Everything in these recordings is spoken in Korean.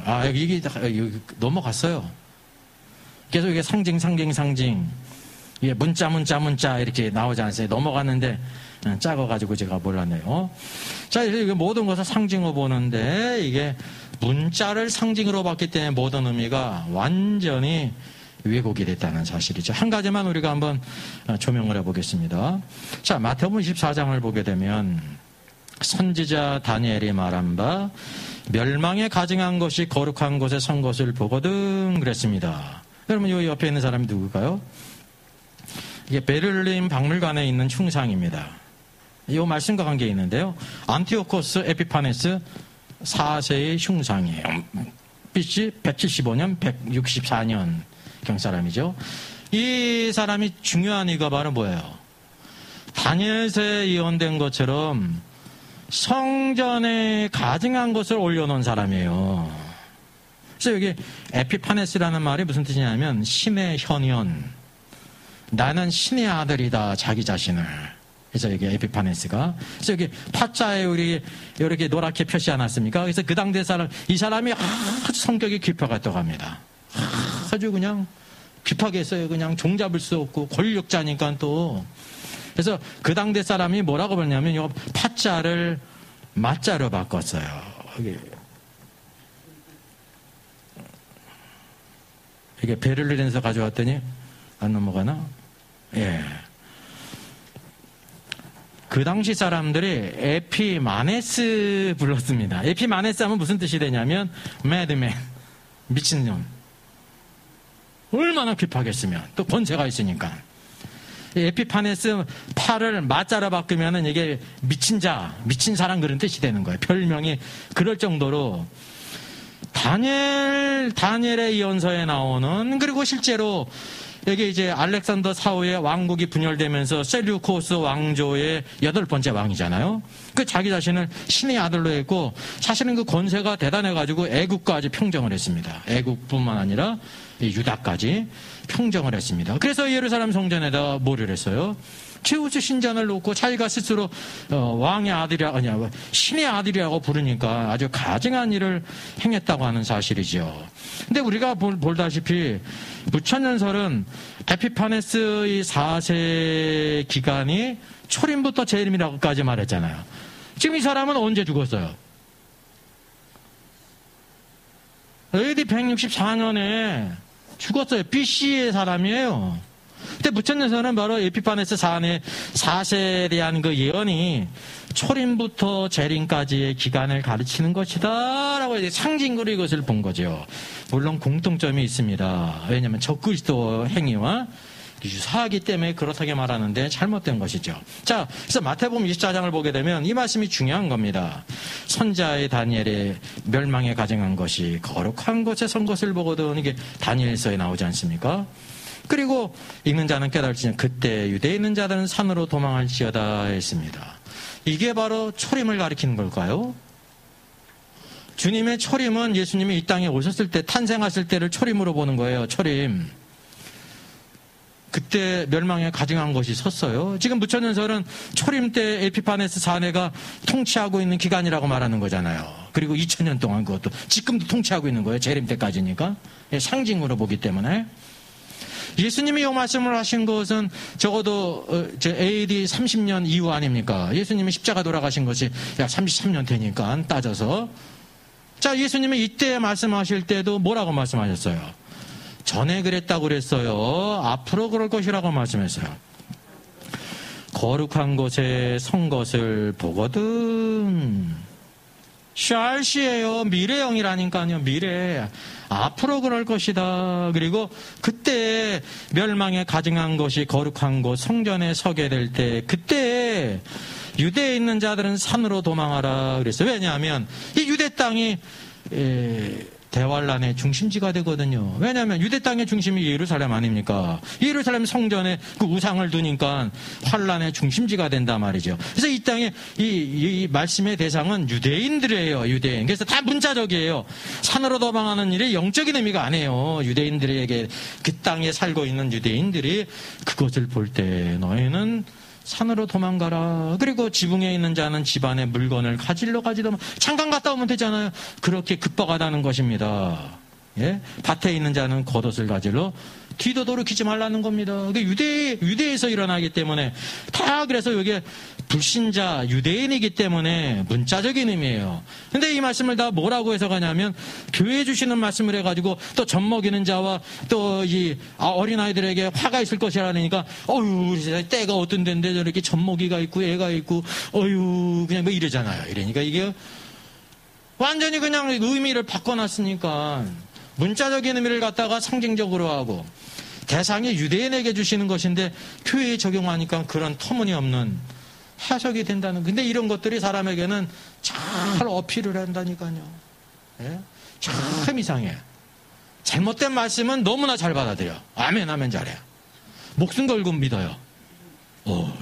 여기 넘어갔어요. 계속 이게 상징. 이게 문자 이렇게 나오지 않았어요. 넘어갔는데 작아가지고 제가 몰랐네요. 자, 이게 모든 것을 상징으로 보는데 이게 문자를 상징으로 봤기 때문에 모든 의미가 완전히 왜곡이 됐다는 사실이죠. 한 가지만 우리가 한번 조명을 해보겠습니다. 자, 마태복음 24장을 보게 되면 선지자 다니엘이 말한 바 멸망에 가증한 것이 거룩한 곳에 선 것을 보거든 그랬습니다. 그러면 이 옆에 있는 사람이 누굴까요? 이게 베를린 박물관에 있는 흉상입니다. 이 말씀과 관계 있는데요. 안티오코스 에피파네스 4세의 흉상이에요. BC 175년, 164년 경 사람이죠. 이 사람이 중요한 이유가 바로 뭐예요? 다니엘서에 예언된 것처럼 성전에 가증한 것을 올려놓은 사람이에요. 그래서 여기 에피파네스라는 말이 무슨 뜻이냐면 신의 현현, 나는 신의 아들이다, 자기 자신을. 그래서 여기 에피파네스가. 그래서 여기 파자에 우리 이렇게 노랗게 표시 않았습니까? 그래서 그 당대 사람, 이 사람이 아주 성격이 깊어갔다고 합니다. 아주 그냥 깊하게 했어요. 그냥 종잡을 수 없고 권력자니까 또. 그래서 그 당대 사람이 뭐라고 그러냐면 이 파자를 마자로 바꿨어요. 이게 베를린에서 가져왔더니 안 넘어가나? 예. 그 당시 사람들이 에피마네스 불렀습니다. 에피마네스 하면 무슨 뜻이 되냐면 매드맨, 미친놈. 얼마나 깊하겠으면 또 권세가 있으니까. 에피파네스 파를 마자로 바꾸면은 이게 미친 자, 미친 사람 그런 뜻이 되는 거예요. 별명이 그럴 정도로 다니엘의 예언서에 나오는, 그리고 실제로 여기 이제 알렉산더 사후의 왕국이 분열되면서 셀류코스 왕조의 8번째 왕이잖아요. 그 자기 자신을 신의 아들로 했고, 사실은 그 권세가 대단해가지고 애국까지 평정을 했습니다. 애국뿐만 아니라 유다까지 평정을 했습니다. 그래서 예루살렘 성전에다 뭐를 했어요? 제우스 신전을 놓고 자기가 스스로 왕의 신의 아들이라고 부르니까 아주 가증한 일을 행했다고 하는 사실이죠. 근데 우리가 볼다시피 무천년설은 에피파네스의 4세 기간이 초림부터 재림이라고까지 말했잖아요. 지금 이 사람은 언제 죽었어요? AD 164년에 죽었어요. BC의 사람이에요. 근데 무천년설은 바로 에피파네스 4세에 대한 그 예언이 초림부터 재림까지의 기간을 가르치는 것이다 라고 이제 상징으로 이것을 본 거죠. 물론 공통점이 있습니다. 왜냐하면 적그리스도 행위와 유사하기 때문에 그렇다게 말하는데 잘못된 것이죠. 자, 그래서 마태복음 24장을 보게 되면 이 말씀이 중요한 겁니다. 선자의 다니엘의 멸망에 가증한 것이 거룩한 곳에 선 것을 보거든, 이게 다니엘서에 나오지 않습니까? 그리고 읽는 자는 깨달을지니 그때 유대에 있는 자들은 산으로 도망할지어다 했습니다. 이게 바로 초림을 가리키는 걸까요? 주님의 초림은 예수님이 이 땅에 오셨을 때, 탄생하실 때를 초림으로 보는 거예요. 초림. 그때 멸망에 가증한 것이 섰어요. 지금 무천년설은 초림 때 에피파네스 4세가 통치하고 있는 기간이라고 말하는 거잖아요. 그리고 2000년 동안 그것도 지금도 통치하고 있는 거예요. 재림 때까지니까. 상징으로 보기 때문에. 예수님이 이 말씀을 하신 것은 적어도 AD 30년 이후 아닙니까? 예수님이 십자가 돌아가신 것이 약 33년 되니까 따져서. 자, 예수님이 이때 말씀하실 때도 뭐라고 말씀하셨어요? 전에 그랬다고 그랬어요. 앞으로 그럴 것이라고 말씀했어요. 거룩한 곳에 선 것을 보거든. 샬시예요. 미래형이라니까요. 미래. 앞으로 그럴 것이다. 그리고 그때 멸망에 가증한 것이 거룩한 곳 성전에 서게 될 때, 그때 유대에 있는 자들은 산으로 도망하라 그랬어요. 왜냐하면 이 유대 땅이 대환란의 중심지가 되거든요. 왜냐하면 유대 땅의 중심이 예루살렘 아닙니까? 예루살렘 성전에 그 우상을 두니까 환란의 중심지가 된단 말이죠. 그래서 이 땅에 이 말씀의 대상은 유대인들이에요. 유대인. 그래서 다 문자적이에요. 산으로 도망하는 일이 영적인 의미가 아니에요. 유대인들에게 그 땅에 살고 있는 유대인들이 그것을 볼 때 너희는 산으로 도망가라. 그리고 지붕에 있는 자는 집안의 물건을 가지러 가지다 잠깐 갔다 오면 되잖아요. 그렇게 급박하다는 것입니다. 예? 밭에 있는 자는 겉옷을 가지러 뒤도 돌이키지 말라는 겁니다. 유대에서 일어나기 때문에 다 그래서 이게 불신자 유대인이기 때문에 문자적인 의미예요. 근데 이 말씀을 다 뭐라고 해석하냐면 교회 주시는 말씀을 해가지고 또 젖 먹이는 자와 또 이 어린아이들에게 화가 있을 것이라니까 어휴 때가 어떤 데인데 저렇게 젖 먹이가 있고 애가 있고 어휴 그냥 뭐 이러잖아요. 이러니까 이게 완전히 그냥 의미를 바꿔놨으니까 문자적인 의미를 갖다가 상징적으로 하고 대상이 유대인에게 주시는 것인데 교회에 적용하니까 그런 터무니없는 해석이 된다는. 근데 이런 것들이 사람에게는 잘 어필을 한다니까요. 예? 참 이상해. 잘못된 말씀은 너무나 잘 받아들여. 아멘 아멘 잘해. 목숨 걸고 믿어요.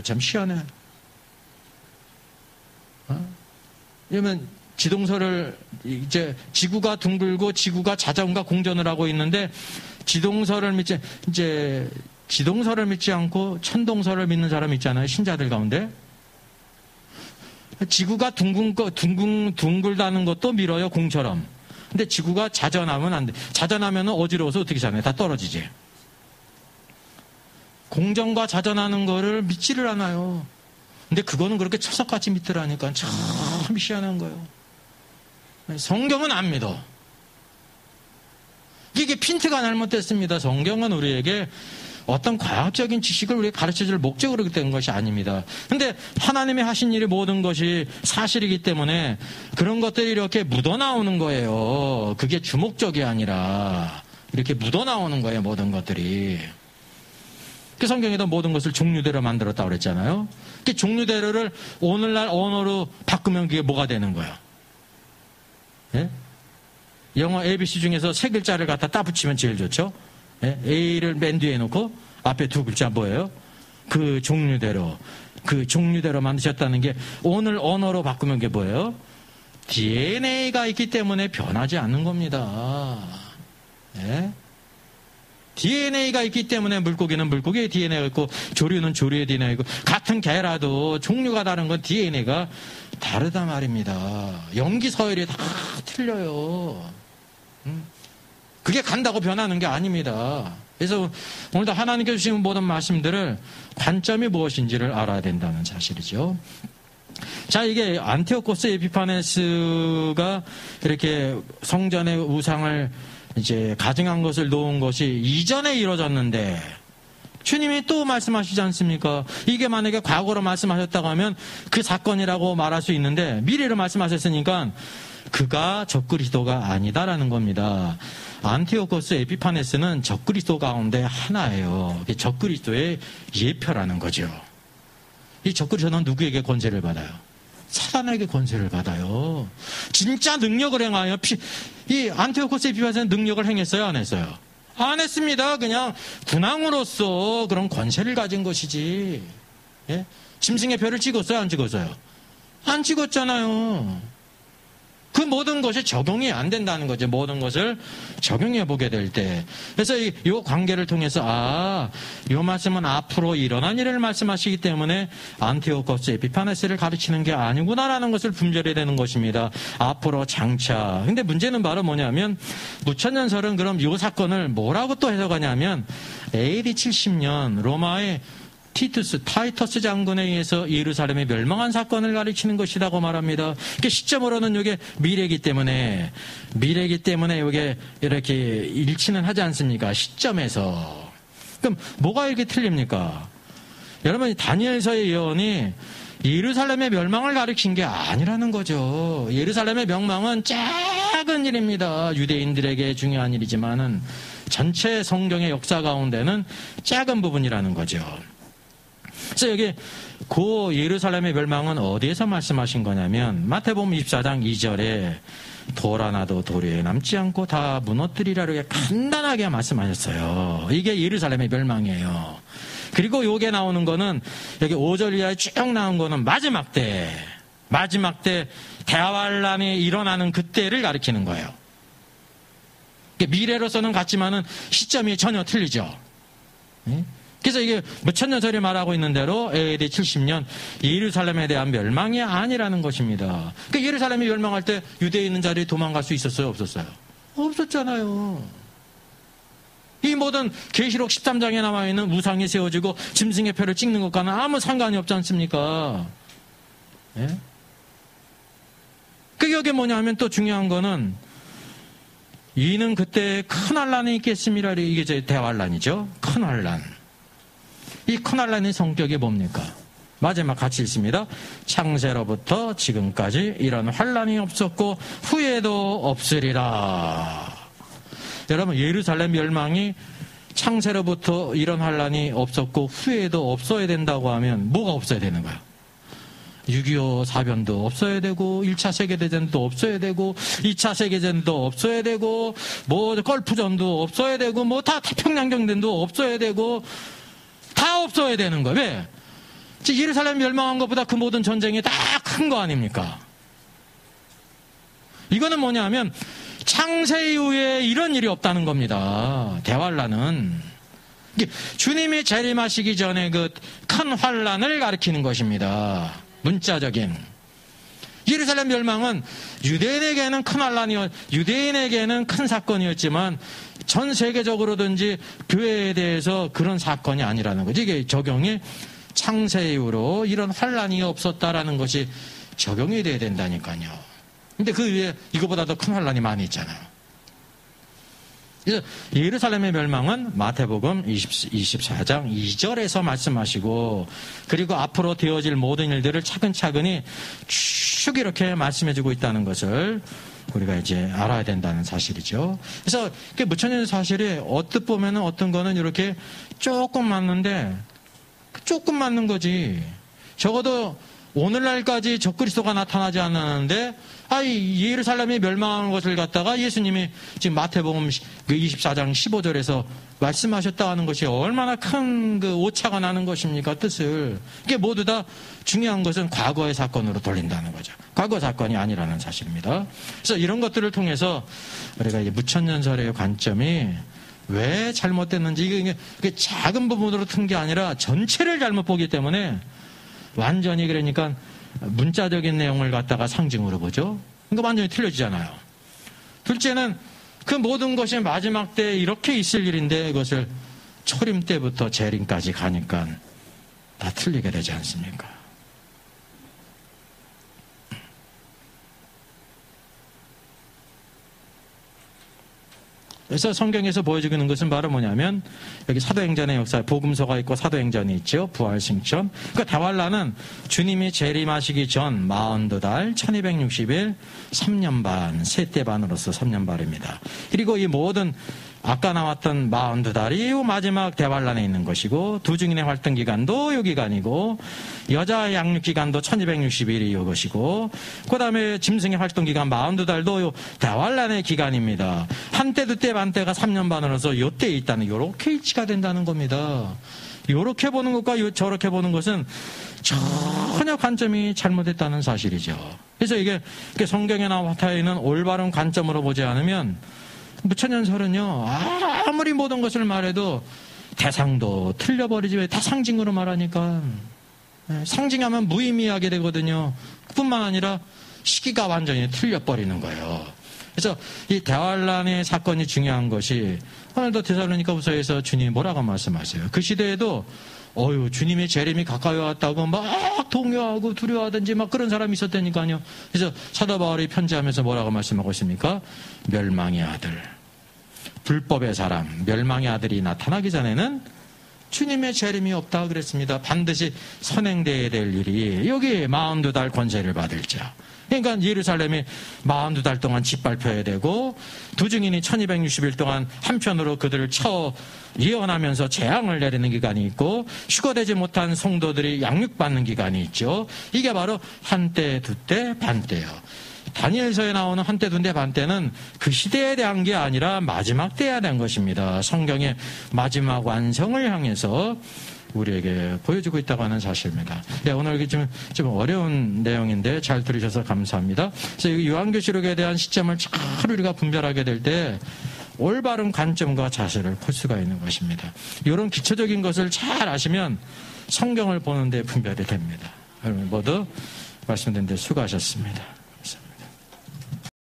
참 희한해. 이러면 지동설을 이제 지구가 둥글고 지구가 자전과 공전을 하고 있는데 지동설을 믿지 않고 천동설을 믿는 사람 있잖아요. 신자들 가운데. 지구가 둥글다는 것도 밀어요. 공처럼. 근데 지구가 자전하면 안 돼. 자전하면 어지러워서 어떻게 자네? 다 떨어지지. 공전과 자전하는 거를 믿지를 않아요. 근데 그거는 그렇게 철석같이 믿더라니까 참 희한한 거예요. 성경은 안 믿어. 이게 핀트가 잘못됐습니다. 성경은 우리에게 어떤 과학적인 지식을 우리에게 가르쳐줄 목적으로 된 것이 아닙니다. 근데 하나님이 하신 일이 모든 것이 사실이기 때문에 그런 것들이 이렇게 묻어나오는 거예요. 그게 주목적이 아니라 이렇게 묻어나오는 거예요. 모든 것들이. 그 성경에도 모든 것을 종류대로 만들었다고 그랬잖아요. 그 종류대로를 오늘날 언어로 바꾸면 그게 뭐가 되는 거예요? 예? 영어 ABC 중에서 세 글자를 갖다 따붙이면 제일 좋죠. 예? A를 맨 뒤에 놓고 앞에 두 글자 뭐예요? 그 종류대로 만드셨다는 게 오늘 언어로 바꾸면 그게 뭐예요? DNA가 있기 때문에 변하지 않는 겁니다. 예? DNA가 있기 때문에 물고기는 물고기의 DNA가 있고 조류는 조류의 DNA가 있고 같은 개라도 종류가 다른 건 DNA가 다르다 말입니다. 염기 서열이 다 틀려요. 그게 간다고 변하는 게 아닙니다. 그래서 오늘도 하나님께서 주신 모든 말씀들을 관점이 무엇인지를 알아야 된다는 사실이죠. 자, 이게 안티오코스 에피파네스가 이렇게 성전의 우상을 이제 가증한 것을 놓은 것이 이전에 이루어졌는데 주님이 또 말씀하시지 않습니까? 이게 만약에 과거로 말씀하셨다고 하면 그 사건이라고 말할 수 있는데 미래로 말씀하셨으니까 그가 적그리스도가 아니다라는 겁니다. 안티오코스 에피파네스는 적그리스도 가운데 하나예요. 적그리스도의 예표라는 거죠. 이 적그리스도는 누구에게 권세를 받아요? 사단에게 권세를 받아요. 진짜 능력을 행하여 이 안티오코스 에피파네스는 능력을 행했어요? 안 했어요? 안 했습니다. 그냥 군왕으로서 그런 권세를 가진 것이지. 예? 짐승의 표를 찍었어요? 안 찍었어요? 안 찍었잖아요. 그 모든 것이 적용이 안 된다는 거죠. 모든 것을 적용해 보게 될 때. 그래서 이 관계를 통해서 이 말씀은 앞으로 일어난 일을 말씀하시기 때문에 안티오코스 에피파네스를 가르치는 게 아니구나라는 것을 분별해야 되는 것입니다. 앞으로 장차. 근데 문제는 바로 뭐냐면 무천년설은 그럼 이 사건을 뭐라고 또 해석하냐면 AD 70년 로마의 타이터스 장군에 의해서 예루살렘이 멸망한 사건을 가리키는 것이라고 말합니다. 시점으로는 이게 미래이기 때문에 이게 이렇게 일치는 하지 않습니까? 시점에서. 그럼 뭐가 이렇게 틀립니까? 여러분, 다니엘서의 예언이 예루살렘의 멸망을 가리킨 게 아니라는 거죠. 예루살렘의 멸망은 작은 일입니다. 유대인들에게 중요한 일이지만은 전체 성경의 역사 가운데는 작은 부분이라는 거죠. 그래서 여기 그 예루살렘의 멸망은 어디에서 말씀하신 거냐면 마태복음 24장 2절에 돌 하나도 도리에 남지 않고 다 무너뜨리라 이렇게 간단하게 말씀하셨어요. 이게 예루살렘의 멸망이에요. 그리고 요게 나오는 거는 여기 5절 이하에 쭉 나온 거는 마지막 때 대환란이 일어나는 그때를 가리키는 거예요. 미래로서는 같지만은 시점이 전혀 틀리죠. 그래서 이게 무천년설이 말하고 있는 대로 AD 70년 예루살렘에 대한 멸망이 아니라는 것입니다. 그러니까 예루살렘이 멸망할 때 유대에 있는 자리에 도망갈 수 있었어요? 없었어요? 없었잖아요. 이 모든 계시록 13장에 남아있는 우상이 세워지고 짐승의 표를 찍는 것과는 아무 상관이 없지 않습니까? 예? 그 여기 뭐냐면 또 중요한 거는 이는 그때 큰 환란이 있겠습니다. 이게 이제 대환란이죠. 큰 환란. 이 큰 환란의 성격이 뭡니까? 마지막 같이 있습니다. 창세로부터 지금까지 이런 환란이 없었고 후에도 없으리라. 여러분, 예루살렘 멸망이 창세로부터 이런 환란이 없었고 후에도 없어야 된다고 하면 뭐가 없어야 되는 거야? 6.25 사변도 없어야 되고 1차 세계대전도 없어야 되고 2차 세계대전도 없어야 되고 뭐 걸프전도 없어야 되고 뭐 다 태평양경전도 없어야 되고 다 없어야 되는 거예요. 왜? 예루살렘 멸망한 것보다 그 모든 전쟁이 다 큰 거 아닙니까? 이거는 뭐냐면 창세 이후에 이런 일이 없다는 겁니다. 대환란은 주님이 재림하시기 전에 그 큰 환란을 가리키는 것입니다. 문자적인 예루살렘 멸망은 유대인에게는 큰 환란이었, 유대인에게는 큰 사건이었지만 전 세계적으로든지 교회에 대해서 그런 사건이 아니라는 거지. 이게 적용이 창세 이후로 이런 환란이 없었다라는 것이 적용이 돼야 된다니까요. 근데 그 위에 이거보다 더 큰 환란이 많이 있잖아요. 그래서 예루살렘의 멸망은 마태복음 24장 2절에서 말씀하시고 그리고 앞으로 되어질 모든 일들을 차근차근히 쭉 이렇게 말씀해주고 있다는 것을 우리가 이제 알아야 된다는 사실이죠. 그래서 무천년 사실이 어뜻 보면은 어떤 거는 이렇게 조금 맞는데 조금 맞는 거지. 적어도 오늘날까지 적그리스도가 나타나지 않았는데 예루살렘이 멸망하는 것을 갖다가 예수님이 지금 마태복음 24장 15절에서 말씀하셨다 하는 것이 얼마나 큰 그 오차가 나는 것입니까? 뜻을. 이게 모두 다 중요한 것은 과거의 사건으로 돌린다는 거죠. 과거 사건이 아니라는 사실입니다. 그래서 이런 것들을 통해서 우리가 이제 무천년설의 관점이 왜 잘못됐는지 이게 작은 부분으로 튼 게 아니라 전체를 잘못 보기 때문에 완전히 그러니까 문자적인 내용을 갖다가 상징으로 보죠. 그러니까 완전히 틀려지잖아요. 둘째는 그 모든 것이 마지막 때 이렇게 있을 일인데 그것을 초림 때부터 재림까지 가니까 다 틀리게 되지 않습니까? 그래서 성경에서 보여주고 있는 것은 바로 뭐냐면 여기 사도행전의 역사, 복음서가 있고 사도행전이 있죠. 부활승천. 그러니까 대환란은 주님이 재림하시기 전 42달 1260일 3년 반, 셋대 반으로서 3년 반입니다. 그리고 이 모든 아까 나왔던 42달이 마지막 대환란에 있는 것이고 두중인의 활동기간도 요 기간이고 여자의 양육기간도 1260일이 요 것이고 그 다음에 짐승의 활동기간 42달도 요 대환란의 기간입니다. 한때 두때 반때가 3년 반으로서 요때에 있다는 요렇게 일치가 된다는 겁니다. 요렇게 보는 것과 저렇게 보는 것은 전혀 관점이 잘못됐다는 사실이죠. 그래서 이게 성경에 나와 있는 올바른 관점으로 보지 않으면 무천년설은요 아무리 모든 것을 말해도 대상도 틀려버리지 왜 다 상징으로 말하니까 상징하면 무의미하게 되거든요. 뿐만 아니라 시기가 완전히 틀려버리는 거예요. 그래서 이 대환란의 사건이 중요한 것이 오늘도 데살로니가후서에서 주님이 뭐라고 말씀하세요. 그 시대에도 주님의 재림이 가까이 왔다고 막 동요하고 두려워하든지 막 그런 사람이 있었다니까요. 그래서 사도 바울이 편지하면서 뭐라고 말씀하고 있습니까? 멸망의 아들, 불법의 사람, 멸망의 아들이 나타나기 전에는 주님의 재림이 없다 그랬습니다. 반드시 선행되어야 될 일이 여기 42달 권세를 받을 자. 그러니까 예루살렘이 42달 동안 짓밟혀야 되고 두증인이 1260일 동안 한편으로 그들을 예언하면서 재앙을 내리는 기간이 있고 휴거되지 못한 성도들이 양육받는 기간이 있죠. 이게 바로 한때, 두때, 반때예요. 다니엘서에 나오는 한때, 두때, 반때는 그 시대에 대한 게 아니라 마지막 때에 대한 것입니다. 성경의 마지막 완성을 향해서 우리에게 보여주고 있다고 하는 사실입니다. 오늘 이게 좀 어려운 내용인데 잘 들으셔서 감사합니다. 그래서 요한계시록에 대한 시점을 잘 우리가 분별하게 될 때 올바른 관점과 자세를 볼 수가 있는 것입니다. 이런 기초적인 것을 잘 아시면 성경을 보는 데 분별이 됩니다. 여러분 모두 말씀드린 데 수고하셨습니다.